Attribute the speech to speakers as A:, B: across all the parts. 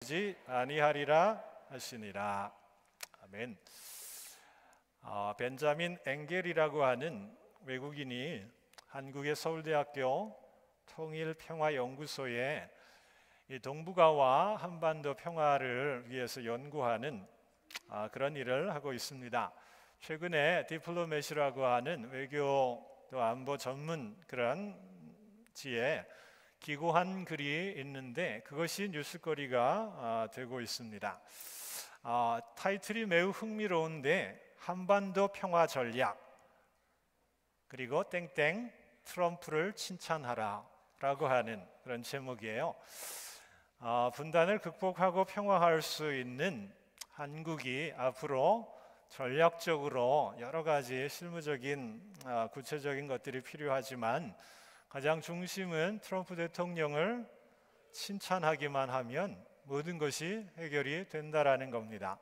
A: 지 아니하리라 하시니라. 아멘. 벤자민 엥겔이라고 하는 외국인이 한국의 서울대학교 통일평화연구소에 이 동북아와 한반도 평화를 위해서 연구하는 그런 일을 하고 있습니다. 최근에 디플로매시라고 하는 외교 또 안보 전문 그런 지에 기고한 글이 있는데 그것이 뉴스거리가 되고 있습니다. 타이틀이 매우 흥미로운데 한반도 평화 전략 그리고 땡땡 트럼프를 칭찬하라 라고 하는 그런 제목이에요. 분단을 극복하고 평화할 수 있는 한국이 앞으로 전략적으로 여러 가지 실무적인 구체적인 것들이 필요하지만 가장 중심은 트럼프 대통령을 칭찬하기만 하면 모든 것이 해결이 된다라는 겁니다.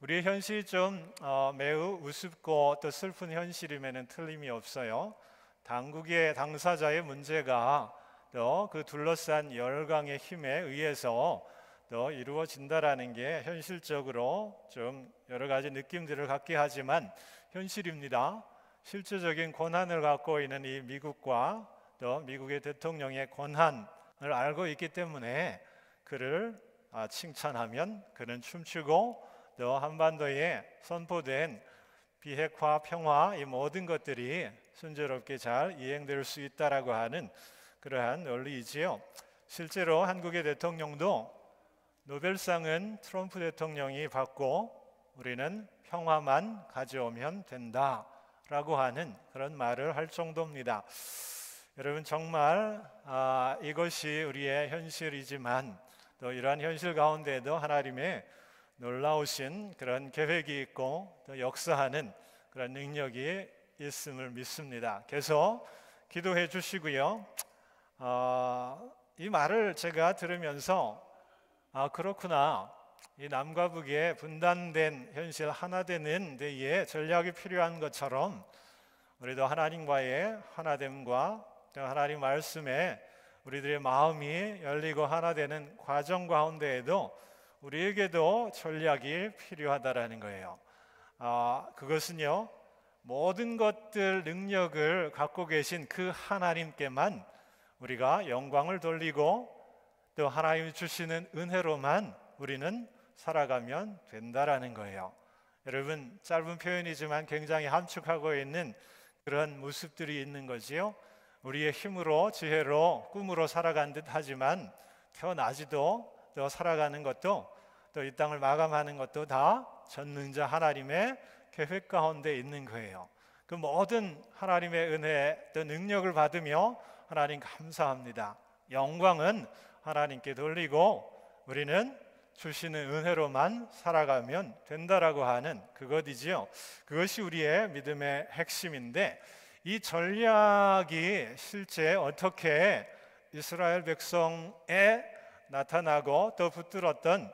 A: 우리의 현실이 좀 매우 우습고 또 슬픈 현실임에는 틀림이 없어요. 당국의 당사자의 문제가 또 그 둘러싼 열강의 힘에 의해서 또 이루어진다라는 게 현실적으로 좀 여러 가지 느낌들을 갖게 하지만 현실입니다. 실제적인 권한을 갖고 있는 이 미국과 또 미국의 대통령의 권한을 알고 있기 때문에 그를 칭찬하면 그는 춤추고 또 한반도에 선포된 비핵화, 평화 이 모든 것들이 순조롭게 잘 이행될 수 있다라고 하는 그러한 논리이지요. 실제로 한국의 대통령도 노벨상은 트럼프 대통령이 받고 우리는 평화만 가져오면 된다라고 하는 그런 말을 할 정도입니다. 여러분 정말 이것이 우리의 현실이지만 또 이러한 현실 가운데도 하나님의 놀라우신 그런 계획이 있고 또 역사하는 그런 능력이 있음을 믿습니다. 계속 기도해 주시고요. 이 말을 제가 들으면서 그렇구나. 이 남과 북의 분단된 현실 하나 되는 데에 전략이 필요한 것처럼 우리도 하나님과의 하나됨과 또 하나님 말씀에 우리들의 마음이 열리고 하나 되는 과정 가운데에도 우리에게도 전략이 필요하다라는 거예요. 그것은요, 모든 것들 능력을 갖고 계신 그 하나님께만 우리가 영광을 돌리고 또 하나님이 주시는 은혜로만 우리는 살아가면 된다라는 거예요. 여러분 짧은 표현이지만 굉장히 함축하고 있는 그런 모습들이 있는 거지요. 우리의 힘으로 지혜로 꿈으로 살아간 듯 하지만 태어나지도 또 살아가는 것도 또 이 땅을 마감하는 것도 다 전능자 하나님의 계획 가운데 있는 거예요. 그 모든 하나님의 은혜 또 능력을 받으며 하나님 감사합니다. 영광은 하나님께 돌리고 우리는 주시는 은혜로만 살아가면 된다라고 하는 그것이지요. 그것이 우리의 믿음의 핵심인데 이 전략이 실제 어떻게 이스라엘 백성에 나타나고 또 붙들었던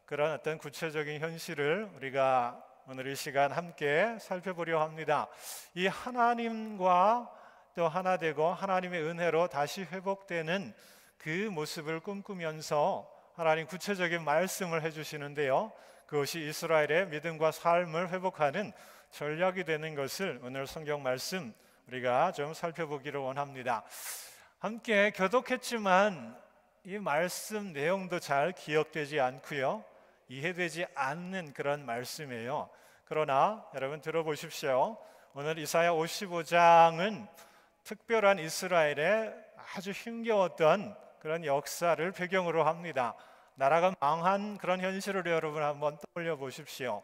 A: 그런 어떤 구체적인 현실을 우리가 오늘 이 시간 함께 살펴보려 합니다. 이 하나님과 또 하나 되고 하나님의 은혜로 다시 회복되는 그 모습을 꿈꾸면서 하나님 구체적인 말씀을 해주시는데요. 그것이 이스라엘의 믿음과 삶을 회복하는 전략이 되는 것을 오늘 성경 말씀 우리가 좀 살펴보기를 원합니다. 함께 교독했지만 이 말씀 내용도 잘 기억되지 않고요. 이해되지 않는 그런 말씀이에요. 그러나 여러분 들어보십시오. 오늘 이사야 55장은 특별한 이스라엘의 아주 힘겨웠던 그런 역사를 배경으로 합니다. 나라가 망한 그런 현실을 여러분 한번 떠올려 보십시오.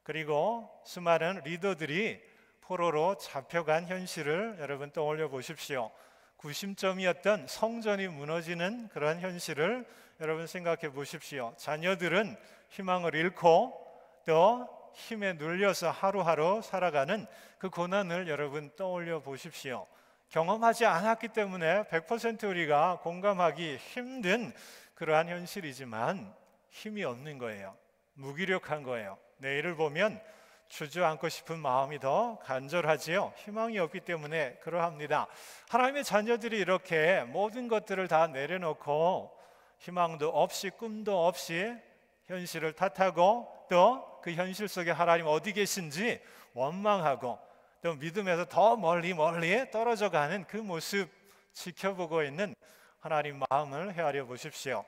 A: 그리고 수많은 리더들이 포로로 잡혀간 현실을 여러분 떠올려 보십시오. 구심점이었던 성전이 무너지는 그런 현실을 여러분 생각해 보십시오. 자녀들은 희망을 잃고 또 힘에 눌려서 하루하루 살아가는 그 고난을 여러분 떠올려 보십시오. 경험하지 않았기 때문에 100% 우리가 공감하기 힘든 그러한 현실이지만 힘이 없는 거예요. 무기력한 거예요. 내일을 보면 주저앉고 싶은 마음이 더 간절하지요. 희망이 없기 때문에 그러합니다. 하나님의 자녀들이 이렇게 모든 것들을 다 내려놓고 희망도 없이 꿈도 없이 현실을 탓하고 또 그 현실 속에 하나님 어디 계신지 원망하고 또 믿음에서 더 멀리 떨어져 가는 그 모습 지켜보고 있는 하나님 마음을 헤아려 보십시오.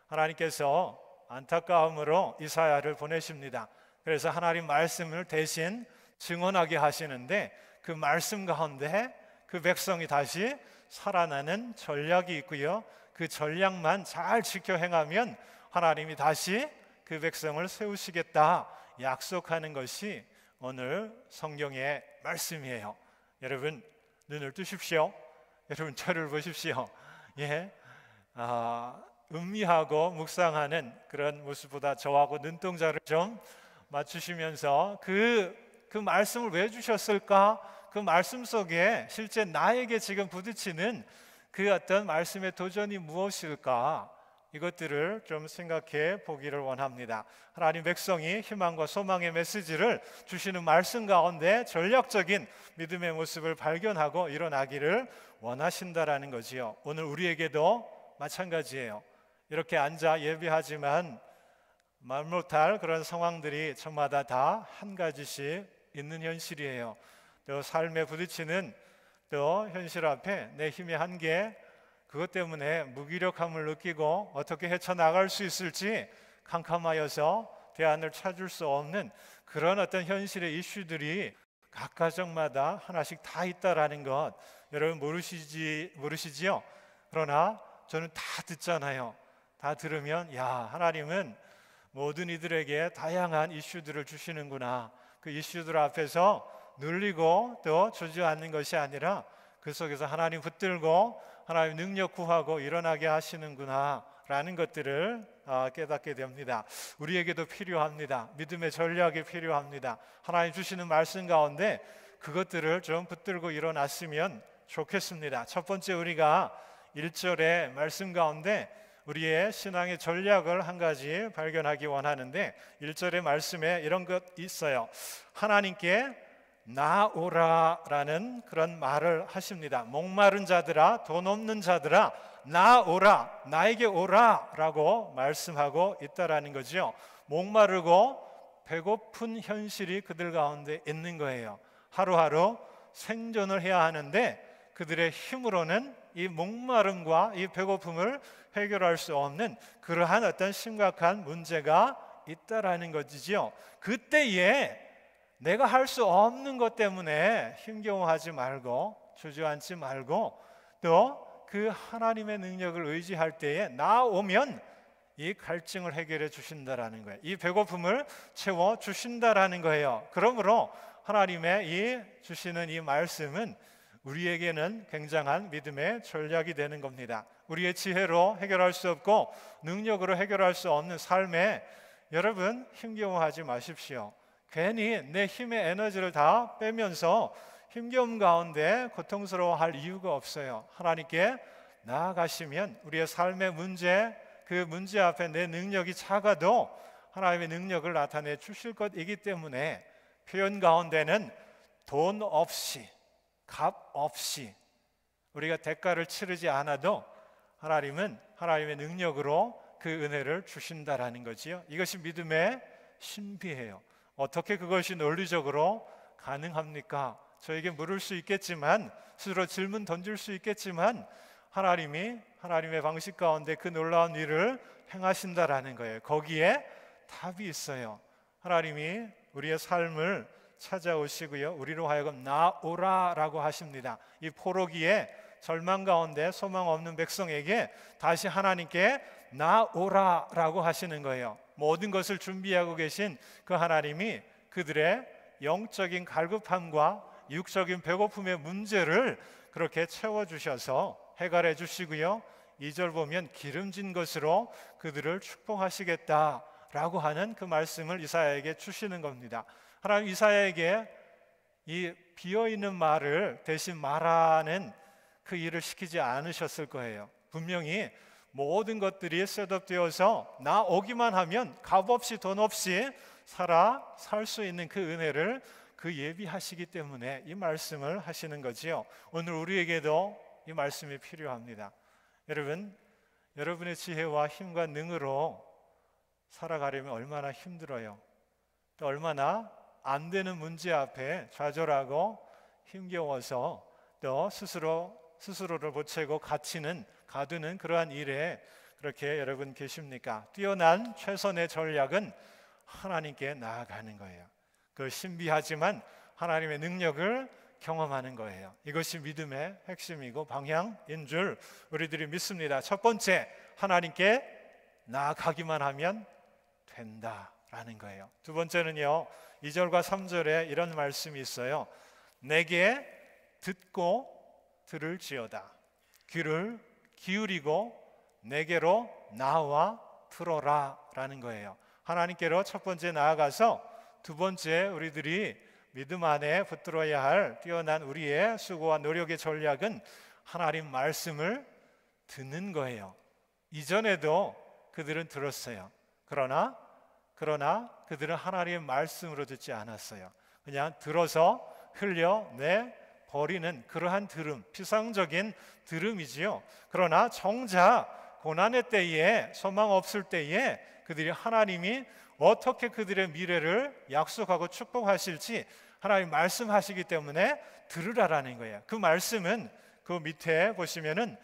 A: 하나님께서 안타까움으로 이사야를 보내십니다. 그래서 하나님 말씀을 대신 증언하게 하시는데 그 말씀 가운데 그 백성이 다시 살아나는 전략이 있고요. 그 전략만 잘 지켜 행하면 하나님이 다시 그 백성을 세우시겠다 약속하는 것이 오늘 성경의 말씀이에요. 여러분 눈을 뜨십시오. 여러분 저를 보십시오. 음미하고 묵상하는 그런 모습보다 저하고 눈동자를 좀 맞추시면서 그 말씀을 왜 주셨을까? 그 말씀 속에 실제 나에게 지금 부딪히는 그 어떤 말씀의 도전이 무엇일까? 이것들을 좀 생각해 보기를 원합니다. 하나님 백성이 희망과 소망의 메시지를 주시는 말씀 가운데 전략적인 믿음의 모습을 발견하고 일어나기를 원하신다라는 거지요. 오늘 우리에게도 마찬가지예요. 이렇게 앉아 예배하지만 말 못할 그런 상황들이 저마다 다 한 가지씩 있는 현실이에요. 또 삶에 부딪히는 또 현실 앞에 내 힘의 한계, 그것 때문에 무기력함을 느끼고 어떻게 헤쳐나갈 수 있을지 캄캄하여서 대안을 찾을 수 없는 그런 어떤 현실의 이슈들이 각 가정마다 하나씩 다 있다라는 것 여러분 모르시지요? 그러나 저는 다 듣잖아요. 다 들으면 하나님은 모든 이들에게 다양한 이슈들을 주시는구나. 그 이슈들 앞에서 눌리고 또 주저앉는 것이 아니라 그 속에서 하나님 붙들고 하나님 능력 구하고 일어나게 하시는구나 라는 것들을 깨닫게 됩니다. 우리에게도 필요합니다. 믿음의 전략이 필요합니다. 하나님 주시는 말씀 가운데 그것들을 좀 붙들고 일어났으면 좋겠습니다. 첫 번째 우리가 1절의 말씀 가운데 우리의 신앙의 전략을 한 가지 발견하기 원하는데 1절의 말씀에 이런 것 있어요. 하나님께 나오라라는 그런 말을 하십니다. 목마른 자들아, 돈 없는 자들아, 나오라, 나에게 오라라고 말씀하고 있다라는 거죠. 목마르고 배고픈 현실이 그들 가운데 있는 거예요. 하루하루 생존을 해야 하는데 그들의 힘으로는 이 목마름과 이 배고픔을 해결할 수 없는 그러한 어떤 심각한 문제가 있다라는 것이지요. 그때에 내가 할 수 없는 것 때문에 힘겨워하지 말고 주저앉지 말고 또 그 하나님의 능력을 의지할 때에 나오면 이 갈증을 해결해 주신다라는 거예요. 이 배고픔을 채워 주신다라는 거예요. 그러므로 하나님의 이 주시는 이 말씀은 우리에게는 굉장한 믿음의 전략이 되는 겁니다. 우리의 지혜로 해결할 수 없고 능력으로 해결할 수 없는 삶에 여러분 힘겨워하지 마십시오. 괜히 내 힘의 에너지를 다 빼면서 힘겨움 가운데 고통스러워할 이유가 없어요. 하나님께 나아가시면 우리의 삶의 문제, 그 문제 앞에 내 능력이 작아도 하나님의 능력을 나타내 주실 것이기 때문에 표현 가운데는 돈 없이 값 없이 우리가 대가를 치르지 않아도 하나님은 하나님의 능력으로 그 은혜를 주신다라는 거지요. 이것이 믿음의 신비예요. 어떻게 그것이 논리적으로 가능합니까? 저에게 물을 수 있겠지만 스스로 질문 던질 수 있겠지만 하나님이 하나님의 방식 가운데 그 놀라운 일을 행하신다라는 거예요. 거기에 답이 있어요. 하나님이 우리의 삶을 찾아오시고요, 우리로 하여금 나오라라고 하십니다. 이 포로기에 절망 가운데 소망 없는 백성에게 다시 하나님께 나오라라고 하시는 거예요. 모든 것을 준비하고 계신 그 하나님이 그들의 영적인 갈급함과 육적인 배고픔의 문제를 그렇게 채워주셔서 해결해 주시고요, 2절 보면 기름진 것으로 그들을 축복하시겠다라고 하는 그 말씀을 이사야에게 주시는 겁니다. 하나님 이사야에게 이 비어있는 말을 대신 말하는 그 일을 시키지 않으셨을 거예요. 분명히 모든 것들이 셋업되어서 나오기만 하면 값없이 돈 없이 살 수 있는 그 은혜를 그 예비하시기 때문에 이 말씀을 하시는 거지요. 오늘 우리에게도 이 말씀이 필요합니다. 여러분 여러분의 지혜와 힘과 능으로 살아가려면 얼마나 힘들어요. 또 얼마나 안 되는 문제 앞에 좌절하고 힘겨워서 또 스스로를 보채고 가두는 그러한 일에 그렇게 여러분 계십니까? 뛰어난 최선의 전략은 하나님께 나아가는 거예요. 그 신비하지만 하나님의 능력을 경험하는 거예요. 이것이 믿음의 핵심이고 방향인 줄 우리들이 믿습니다. 첫 번째, 하나님께 나아가기만 하면 된다라는 거예요. 두 번째는요, 2절과 3절에 이런 말씀이 있어요. 내게 듣고 들을지어다. 귀를 기울이고 내게로 나와 들어라 라는 거예요. 하나님께로 첫 번째 나아가서 두 번째 우리들이 믿음 안에 붙들어야 할 뛰어난 우리의 수고와 노력의 전략은 하나님 말씀을 듣는 거예요. 이전에도 그들은 들었어요. 그러나 그들은 하나님의 말씀으로 듣지 않았어요. 그냥 들어서 흘려내 버리는 그러한 들음, 피상적인 들음이지요. 그러나 정작 고난의 때에, 소망 없을 때에 그들이 하나님이 어떻게 그들의 미래를 약속하고 축복하실지 하나님 말씀하시기 때문에 들으라라는 거예요. 그 말씀은 그 밑에 보시면은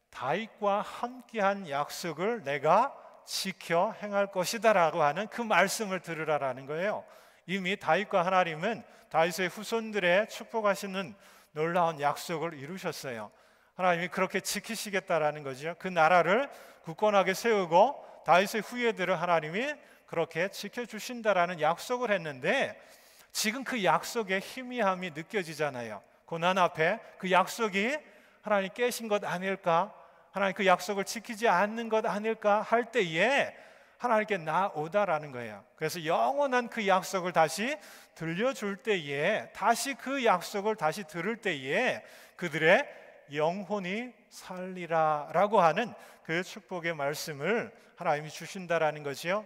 A: 다윗과 함께한 약속을 내가 지켜 행할 것이다라고 하는 그 말씀을 들으라라는 거예요. 이미 다윗과 하나님은 다윗의 후손들의 축복하시는 놀라운 약속을 이루셨어요. 하나님이 그렇게 지키시겠다라는 거죠. 그 나라를 굳건하게 세우고 다윗의 후예들을 하나님이 그렇게 지켜주신다라는 약속을 했는데 지금 그 약속의 희미함이 느껴지잖아요. 고난 앞에 그 약속이 하나님 깨신 것 아닐까? 하나님 그 약속을 지키지 않는 것 아닐까 할 때에 하나님께 나오다라는 거예요. 그래서 영원한 그 약속을 다시 들려줄 때에, 다시 그 약속을 다시 들을 때에 그들의 영혼이 살리라라고 하는 그 축복의 말씀을 하나님이 주신다라는 거지요.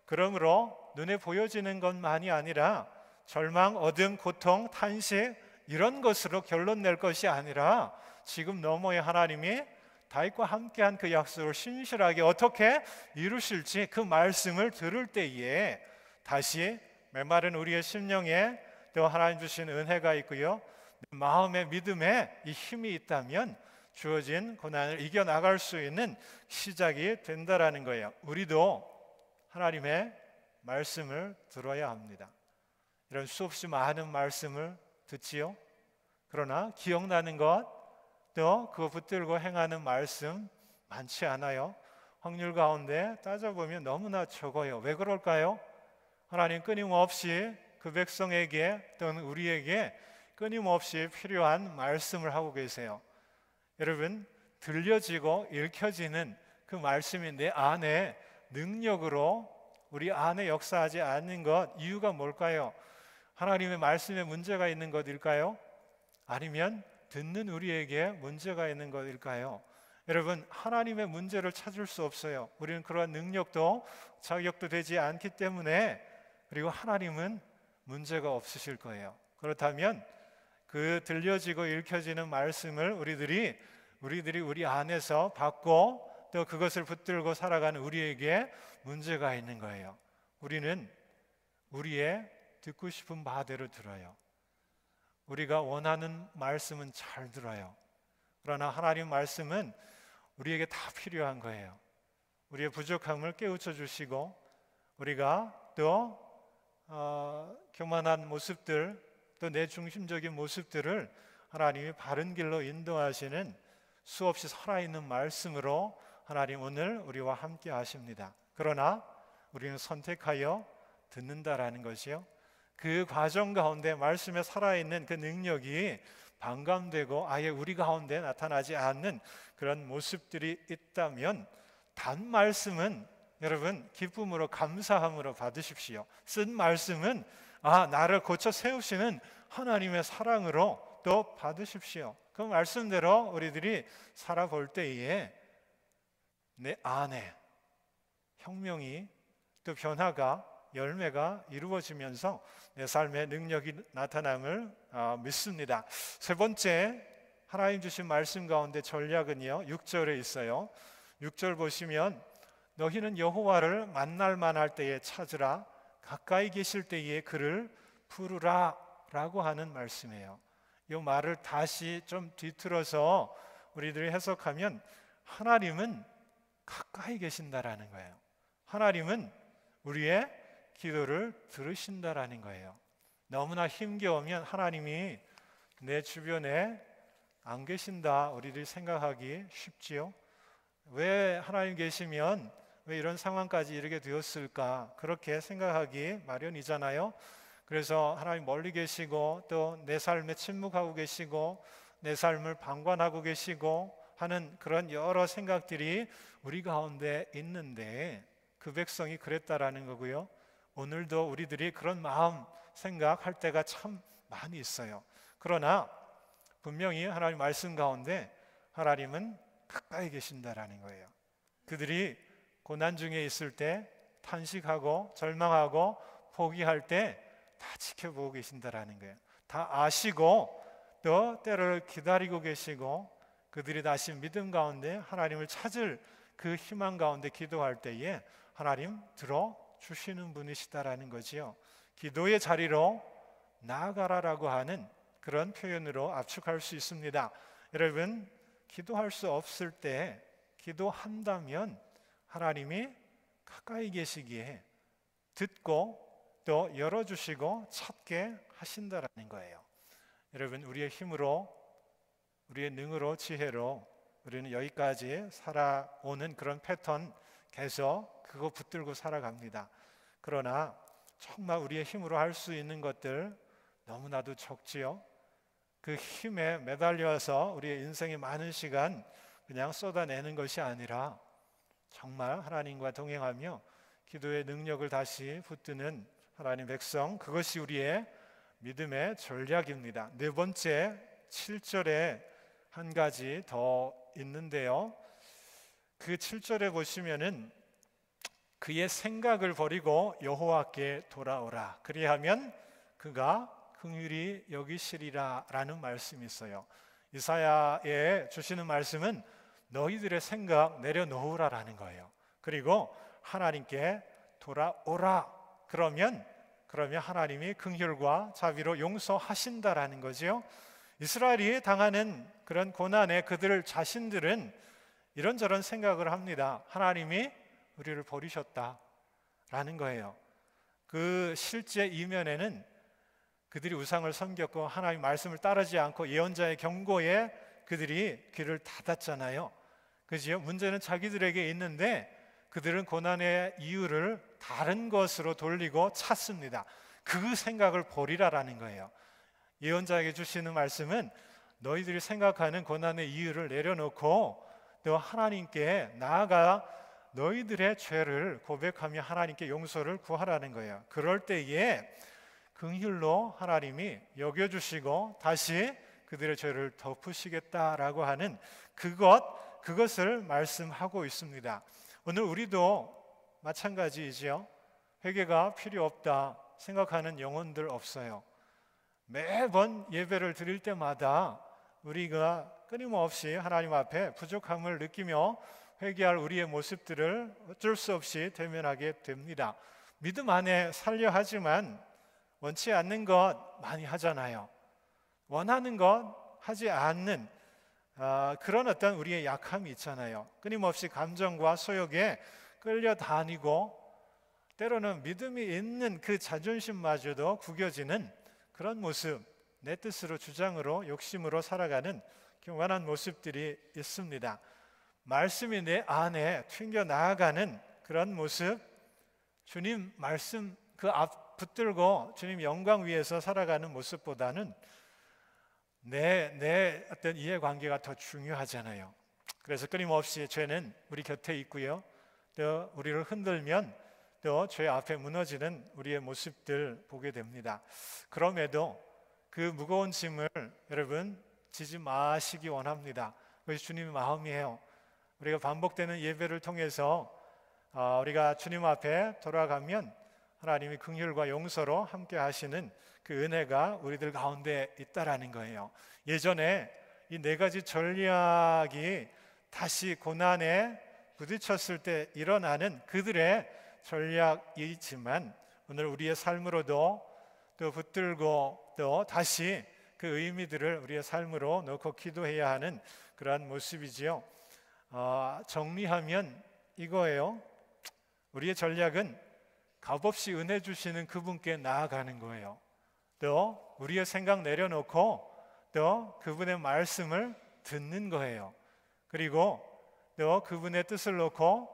A: 그러므로 눈에 보여지는 것만이 아니라 절망, 어둠, 고통, 탄식 이런 것으로 결론 낼 것이 아니라 지금 너머에 하나님이 다윗과 함께한 그 약속을 신실하게 어떻게 이루실지 그 말씀을 들을 때에 다시 메마른 우리의 심령에 또 하나님 주신 은혜가 있고요, 마음의 믿음에 이 힘이 있다면 주어진 고난을 이겨나갈 수 있는 시작이 된다라는 거예요. 우리도 하나님의 말씀을 들어야 합니다. 이런 수없이 많은 말씀을 듣지요. 그러나 기억나는 것, 또 그거 붙들고 행하는 말씀 많지 않아요. 확률 가운데 따져보면 너무나 적어요. 왜 그럴까요? 하나님 끊임없이 그 백성에게 또는 우리에게 끊임없이 필요한 말씀을 하고 계세요. 여러분, 들려지고 읽혀지는 그 말씀이 내 안에 능력으로 우리 안에 역사하지 않는 것, 이유가 뭘까요? 하나님의 말씀에 문제가 있는 것일까요? 아니면 듣는 우리에게 문제가 있는 것일까요? 여러분, 하나님의 문제를 찾을 수 없어요. 우리는 그러한 능력도 자격도 되지 않기 때문에, 그리고 하나님은 문제가 없으실 거예요. 그렇다면 그 들려지고 읽혀지는 말씀을 우리들이 우리 안에서 받고 또 그것을 붙들고 살아가는 우리에게 문제가 있는 거예요. 우리는 우리의 듣고 싶은 바대로 들어요. 우리가 원하는 말씀은 잘 들어요. 그러나 하나님 말씀은 우리에게 다 필요한 거예요. 우리의 부족함을 깨우쳐 주시고 우리가 또 교만한 모습들, 또 내 중심적인 모습들을 하나님이 바른 길로 인도하시는 수없이 살아있는 말씀으로 하나님 오늘 우리와 함께 하십니다. 그러나 우리는 선택하여 듣는다라는 것이요, 그 과정 가운데 말씀에 살아있는 그 능력이 반감되고 아예 우리 가운데 나타나지 않는 그런 모습들이 있다면 단 말씀은 여러분 기쁨으로 감사함으로 받으십시오. 쓴 말씀은 나를 고쳐 세우시는 하나님의 사랑으로 또 받으십시오. 그 말씀대로 우리들이 살아볼 때에 내 안에 혁명이 또 변화가 열매가 이루어지면서 내 삶의 능력이 나타남을 믿습니다. 세 번째 하나님 주신 말씀 가운데 전략은요 6절에 있어요. 6절 보시면 너희는 여호와를 만날 만할 때에 찾으라 가까이 계실 때에 그를 부르라 라고 하는 말씀이에요. 이 말을 다시 좀 뒤틀어서 우리들이 해석하면 하나님은 가까이 계신다라는 거예요. 하나님은 우리의 기도를 들으신다라는 거예요. 너무나 힘겨우면 하나님이 내 주변에 안 계신다 우리들이 생각하기 쉽지요. 왜 하나님 계시면 왜 이런 상황까지 이르게 되었을까 그렇게 생각하기 마련이잖아요. 그래서 하나님 멀리 계시고 또 내 삶에 침묵하고 계시고 내 삶을 방관하고 계시고 하는 그런 여러 생각들이 우리 가운데 있는데 그 백성이 그랬다라는 거고요. 오늘도 우리들이 그런 마음 생각할 때가 참 많이 있어요. 그러나 분명히 하나님 말씀 가운데 하나님은 가까이 계신다라는 거예요. 그들이 고난 중에 있을 때 탄식하고 절망하고 포기할 때 다 지켜보고 계신다라는 거예요. 다 아시고 또 때를 기다리고 계시고 그들이 다시 믿음 가운데 하나님을 찾을 그 희망 가운데 기도할 때에 하나님 들어주시는 분이시다라는 거지요. 기도의 자리로 나아가라라고 하는 그런 표현으로 압축할 수 있습니다. 여러분, 기도할 수 없을 때 기도한다면 하나님이 가까이 계시기에 듣고 또 열어주시고 찾게 하신다라는 거예요. 여러분, 우리의 힘으로 우리의 능으로 지혜로 우리는 여기까지 살아오는 그런 패턴 계속 그거 붙들고 살아갑니다. 그러나 정말 우리의 힘으로 할 수 있는 것들 너무나도 적지요. 그 힘에 매달려서 우리의 인생의 많은 시간 그냥 쏟아내는 것이 아니라 정말 하나님과 동행하며 기도의 능력을 다시 붙드는 하나님 백성, 그것이 우리의 믿음의 전략입니다. 네 번째 7절에 한 가지 더 있는데요. 그 7절에 보시면은 그의 생각을 버리고 여호와께 돌아오라 그리하면 그가 긍휼히 여기시리라 라는 말씀이 있어요. 이사야에 주시는 말씀은 너희들의 생각 내려놓으라라는 거예요. 그리고 하나님께 돌아오라 그러면 하나님이 긍휼과 자비로 용서하신다라는 거죠. 이스라엘이 당하는 그런 고난에 그들 자신들은 이런저런 생각을 합니다. 하나님이 우리를 버리셨다라는 거예요. 그 실제 이면에는 그들이 우상을 섬겼고 하나님 말씀을 따르지 않고 예언자의 경고에 그들이 귀를 닫았잖아요. 그죠? 문제는 자기들에게 있는데 그들은 고난의 이유를 다른 것으로 돌리고 찾습니다. 그 생각을 버리라라는 거예요. 예언자에게 주시는 말씀은 너희들이 생각하는 고난의 이유를 내려놓고 또 하나님께 나아가 너희들의 죄를 고백하며 하나님께 용서를 구하라는 거예요. 그럴 때에 긍휼로 하나님이 여겨주시고 다시 그들의 죄를 덮으시겠다라고 하는 그것을 말씀하고 있습니다. 오늘 우리도 마찬가지이지요. 회개가 필요 없다 생각하는 영혼들 없어요. 매번 예배를 드릴 때마다 우리가 끊임없이 하나님 앞에 부족함을 느끼며 회개할 우리의 모습들을 어쩔 수 없이 대면하게 됩니다. 믿음 안에 살려 하지만 원치 않는 것 많이 하잖아요. 원하는 것 하지 않는 그런 어떤 우리의 약함이 있잖아요. 끊임없이 감정과 소욕에 끌려다니고 때로는 믿음이 있는 그 자존심마저도 구겨지는 그런 모습, 내 뜻으로 주장으로 욕심으로 살아가는 교만한 모습들이 있습니다. 말씀이 내 안에 튕겨 나아가는 그런 모습, 주님 말씀 그 앞 붙들고 주님 영광 위에서 살아가는 모습보다는 내 어떤 이해관계가 더 중요하잖아요. 그래서 끊임없이 죄는 우리 곁에 있고요. 또 우리를 흔들면 또 죄 앞에 무너지는 우리의 모습들 보게 됩니다. 그럼에도 그 무거운 짐을 여러분 지지 마시기 원합니다. 그것이 주님의 마음이에요. 우리가 반복되는 예배를 통해서 우리가 주님 앞에 돌아가면 하나님이 긍휼과 용서로 함께 하시는 그 은혜가 우리들 가운데 있다라는 거예요. 예전에 이 네 가지 전략이 다시 고난의 부딪혔을 때 일어나는 그들의 전략이지만 오늘 우리의 삶으로도 또 붙들고 또 다시 그 의미들을 우리의 삶으로 넣고 기도해야 하는 그러한 모습이지요. 정리하면 이거예요. 우리의 전략은 값없이 은혜 주시는 그분께 나아가는 거예요. 또 우리의 생각 내려놓고 또 그분의 말씀을 듣는 거예요. 그리고 또 그분의 뜻을 놓고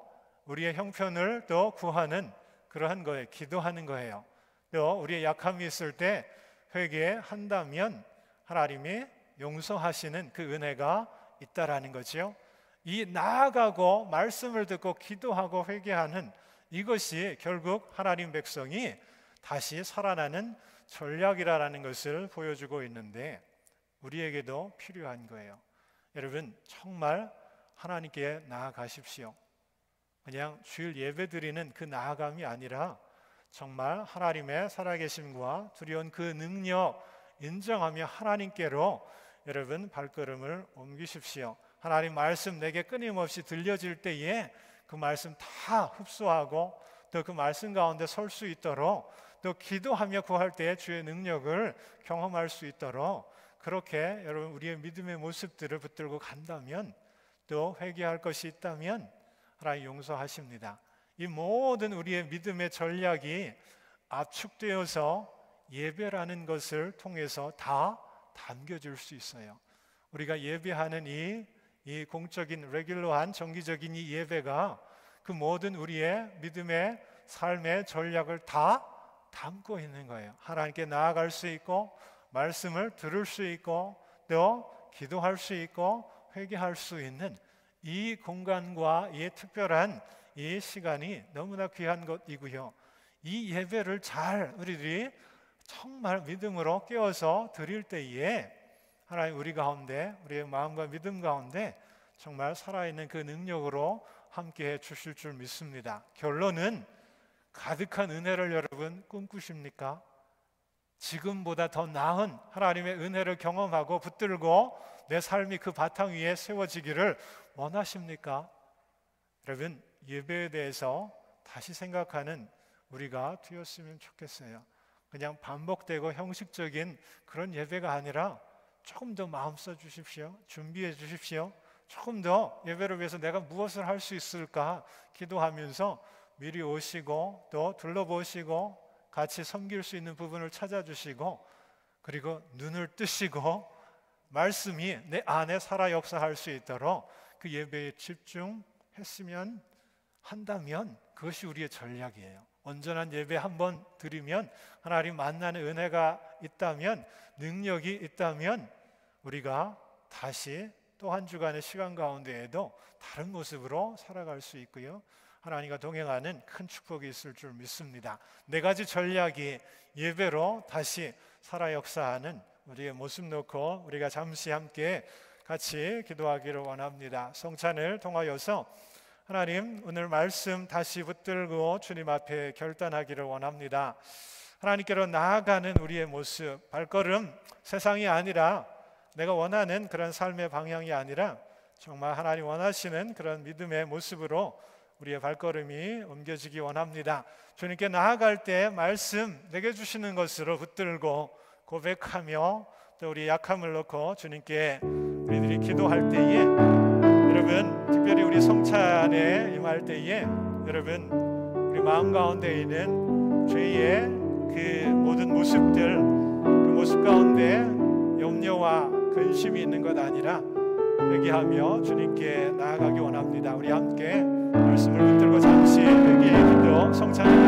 A: 우리의 형편을 또 구하는 그러한 거예요. 기도하는 거예요. 또 우리의 약함이 있을 때 회개한다면 하나님이 용서하시는 그 은혜가 있다라는 거죠. 이 나아가고 말씀을 듣고 기도하고 회개하는 이것이 결국 하나님 백성이 다시 살아나는 전략이라는 것을 보여주고 있는데 우리에게도 필요한 거예요. 여러분 정말 하나님께 나아가십시오. 그냥 주일 예배 드리는 그 나아감이 아니라 정말 하나님의 살아계심과 두려운 그 능력 인정하며 하나님께로 여러분 발걸음을 옮기십시오. 하나님 말씀 내게 끊임없이 들려질 때에 그 말씀 다 흡수하고 또 그 말씀 가운데 설 수 있도록 또 기도하며 구할 때에 주의 능력을 경험할 수 있도록 그렇게 여러분 우리의 믿음의 모습들을 붙들고 간다면 또 회개할 것이 있다면 하나님 용서하십니다. 이 모든 우리의 믿음의 전략이 압축되어서 예배라는 것을 통해서 다 담겨질 수 있어요. 우리가 예배하는 이 공적인 레귤러한 정기적인 이 예배가 그 모든 우리의 믿음의 삶의 전략을 다 담고 있는 거예요. 하나님께 나아갈 수 있고 말씀을 들을 수 있고 또 기도할 수 있고 회개할 수 있는 이 공간과 이 특별한 이 시간이 너무나 귀한 것이고요. 이 예배를 잘 우리들이 정말 믿음으로 깨어서 드릴 때에 하나님 우리 가운데 우리의 마음과 믿음 가운데 정말 살아있는 그 능력으로 함께해 주실 줄 믿습니다. 결론은 가득한 은혜를 여러분 꿈꾸십니까? 지금보다 더 나은 하나님의 은혜를 경험하고 붙들고 내 삶이 그 바탕 위에 세워지기를 원하십니까? 여러분 예배에 대해서 다시 생각하는 우리가 되었으면 좋겠어요. 그냥 반복되고 형식적인 그런 예배가 아니라 조금 더 마음 써 주십시오. 준비해 주십시오. 조금 더 예배를 위해서 내가 무엇을 할 수 있을까 기도하면서 미리 오시고 또 둘러보시고 같이 섬길 수 있는 부분을 찾아주시고 그리고 눈을 뜨시고 말씀이 내 안에 살아 역사할 수 있도록 그 예배에 집중했으면 한다면 그것이 우리의 전략이에요. 온전한 예배 한번 드리면 하나님 만나는 은혜가 있다면 능력이 있다면 우리가 다시 또 한 주간의 시간 가운데에도 다른 모습으로 살아갈 수 있고요. 하나님과 동행하는 큰 축복이 있을 줄 믿습니다. 네 가지 전략이 예배로 다시 살아 역사하는 우리의 모습 놓고 우리가 잠시 함께 같이 기도하기를 원합니다. 성찬을 통하여서 하나님 오늘 말씀 다시 붙들고 주님 앞에 결단하기를 원합니다. 하나님께로 나아가는 우리의 모습, 발걸음 세상이 아니라 내가 원하는 그런 삶의 방향이 아니라 정말 하나님 원하시는 그런 믿음의 모습으로 우리의 발걸음이 옮겨지기 원합니다. 주님께 나아갈 때 말씀 내게 주시는 것으로 붙들고 고백하며 또 우리의 약함을 놓고 주님께 우리들이 기도할 때에 여러분 특별히 우리 성찬에 임할 때에 여러분 우리 마음 가운데 있는 죄의 그 모든 모습들 그 모습 가운데 염려와 근심이 있는 것 아니라 회개하며 주님께 나아가기 원합니다. 우리 함께 말씀을 붙들고 잠시 회개의 기도 성찬을